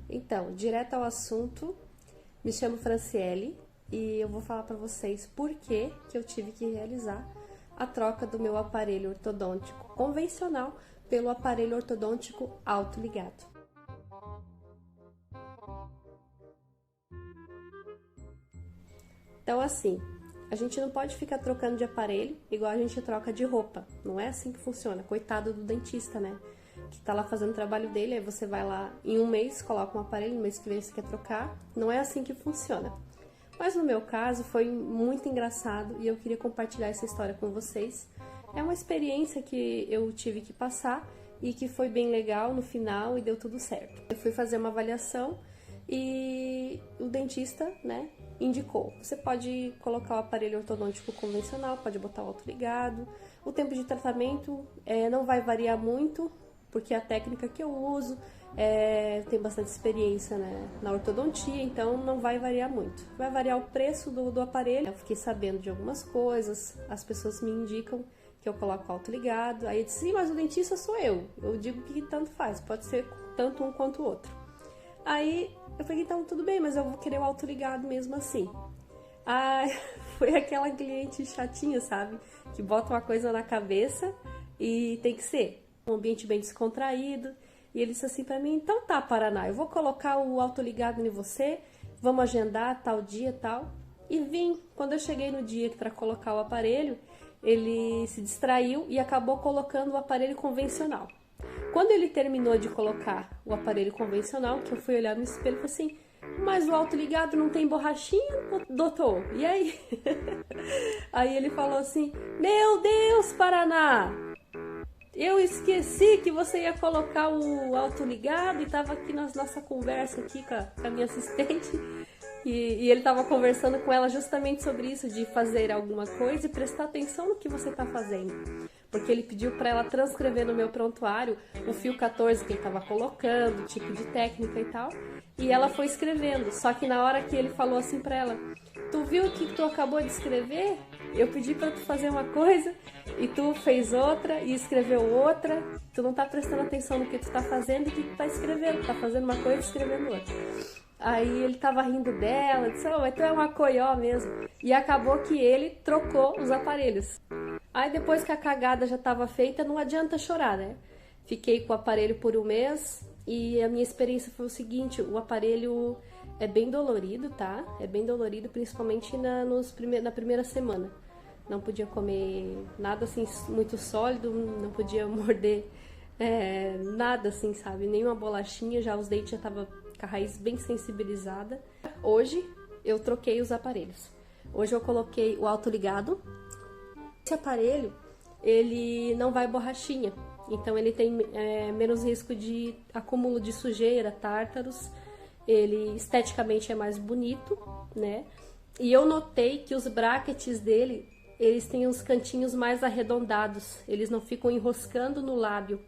Então, direto ao assunto, me chamo Franciele e eu vou falar para vocês por que eu tive que realizar a troca do meu aparelho ortodôntico convencional pelo aparelho ortodôntico autoligado. Então, assim, a gente não pode ficar trocando de aparelho igual a gente troca de roupa. Não é assim que funciona. Coitado do dentista, né? Que tá lá fazendo o trabalho dele, aí você vai lá em um mês, coloca um aparelho, no mês que vem você quer trocar. Não é assim que funciona. Mas no meu caso foi muito engraçado e eu queria compartilhar essa história com vocês. É uma experiência que eu tive que passar e que foi bem legal no final e deu tudo certo. Eu fui fazer uma avaliação e o dentista, né, indicou. Você pode colocar o aparelho ortodôntico convencional, pode botar o autoligado. O tempo de tratamento não vai variar muito, porque a técnica que eu uso tem bastante experiência, né, na ortodontia, então não vai variar muito. Vai variar o preço do aparelho. Eu fiquei sabendo de algumas coisas, as pessoas me indicam que eu coloco autoligado. Aí eu disse, sim, mas o dentista sou eu. Eu digo que tanto faz, pode ser tanto um quanto o outro. Aí eu falei, então tudo bem, mas eu vou querer o autoligado mesmo assim. Ah, foi aquela cliente chatinha, sabe? Que bota uma coisa na cabeça e tem que ser um ambiente bem descontraído. E ele disse assim pra mim, então tá, Paraná, eu vou colocar o autoligado em você, vamos agendar tal dia, tal. E vim, quando eu cheguei no dia para colocar o aparelho, ele se distraiu e acabou colocando o aparelho convencional. Quando ele terminou de colocar o aparelho convencional, que eu fui olhar no espelho e falei assim, mas o autoligado não tem borrachinha, doutor? E aí? Aí ele falou assim, meu Deus, Paraná! Eu esqueci que você ia colocar o autoligado e estava aqui na nossa conversa aqui com a minha assistente e ele estava conversando com ela justamente sobre isso, de fazer alguma coisa e prestar atenção no que você está fazendo. Porque ele pediu para ela transcrever no meu prontuário o fio 14 que ele estava colocando, o tipo de técnica e tal, e ela foi escrevendo. Só que na hora que ele falou assim para ela, tu viu o que tu acabou de escrever? Eu pedi para tu fazer uma coisa e tu fez outra e escreveu outra. Tu não tá prestando atenção no que tu tá fazendo e que tu tá escrevendo. Tá fazendo uma coisa e escrevendo outra. Aí ele tava rindo dela, disse, oh, mas tu é uma coió mesmo. E acabou que ele trocou os aparelhos. Aí depois que a cagada já tava feita, não adianta chorar, né? Fiquei com o aparelho por um mês e a minha experiência foi o seguinte, o aparelho é bem dolorido, tá? É bem dolorido, principalmente na primeira semana. Não podia comer nada assim muito sólido, não podia morder nada assim, sabe? Nenhuma bolachinha, já os dentes já estavam com a raiz bem sensibilizada. Hoje eu troquei os aparelhos. Hoje eu coloquei o autoligado. Esse aparelho, ele não vai borrachinha, então ele tem menos risco de acúmulo de sujeira, tártaros. Ele esteticamente é mais bonito, né? E eu notei que os brackets dele, eles têm os cantinhos mais arredondados, eles não ficam enroscando no lábio.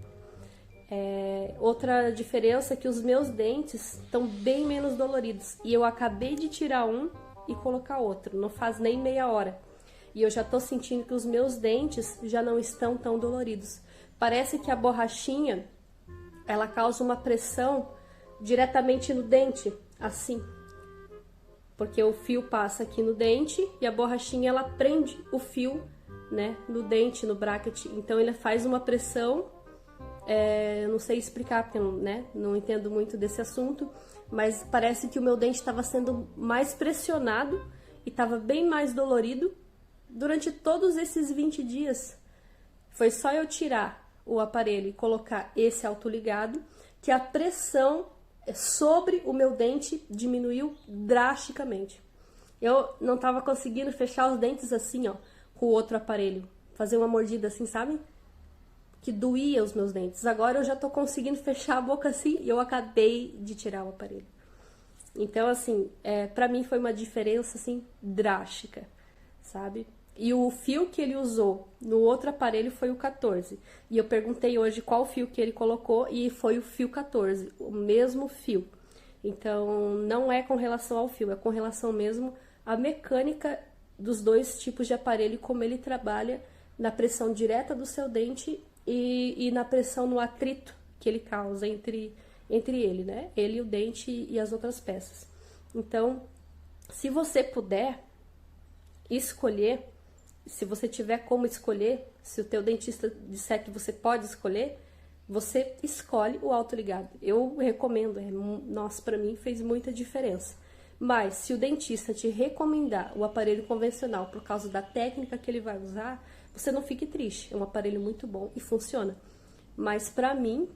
Outra diferença é que os meus dentes estão bem menos doloridos. E eu acabei de tirar um e colocar outro, não faz nem meia hora. E eu já tô sentindo que os meus dentes já não estão tão doloridos. Parece que a borrachinha, ela causa uma pressão diretamente no dente, assim. Porque o fio passa aqui no dente e a borrachinha, ela prende o fio, né, no dente, no bracket. Então ele faz uma pressão, eu não sei explicar porque né, não entendo muito desse assunto, mas parece que o meu dente estava sendo mais pressionado e estava bem mais dolorido durante todos esses 20 dias. Foi só eu tirar o aparelho e colocar esse autoligado que a pressão sobre o meu dente diminuiu drasticamente. Eu não estava conseguindo fechar os dentes assim, ó, com o outro aparelho. Fazer uma mordida assim, sabe? Que doía os meus dentes. Agora eu já tô conseguindo fechar a boca assim e eu acabei de tirar o aparelho. Então, assim, pra mim foi uma diferença, assim, drástica, sabe? E o fio que ele usou no outro aparelho foi o 14. E eu perguntei hoje qual fio que ele colocou e foi o fio 14, o mesmo fio. Então, não é com relação ao fio, é com relação mesmo à mecânica dos dois tipos de aparelho, como ele trabalha na pressão direta do seu dente e na pressão no atrito que ele causa entre entre ele, né? Ele, o dente e as outras peças. Então, se você puder escolher, se você tiver como escolher, se o teu dentista disser que você pode escolher, você escolhe o autoligado. Eu recomendo, nossa, para mim fez muita diferença. Mas se o dentista te recomendar o aparelho convencional por causa da técnica que ele vai usar, você não fique triste. É um aparelho muito bom e funciona. Mas para mim,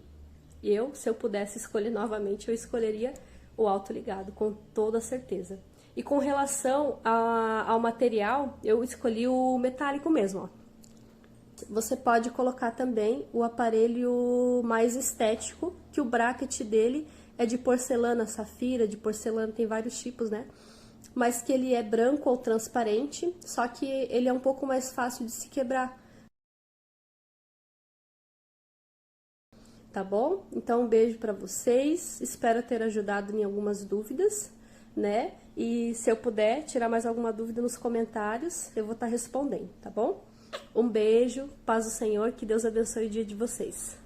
se eu pudesse escolher novamente, eu escolheria o autoligado, com toda certeza. E com relação ao material, eu escolhi o metálico mesmo, ó. Você pode colocar também o aparelho mais estético, que o bracket dele é de porcelana safira, de porcelana, tem vários tipos, né? Mas que ele é branco ou transparente, só que ele é um pouco mais fácil de se quebrar. Tá bom? Então, um beijo pra vocês, espero ter ajudado em algumas dúvidas, né? E se eu puder tirar mais alguma dúvida nos comentários, eu vou estar respondendo, tá bom? Um beijo, paz do Senhor, que Deus abençoe o dia de vocês.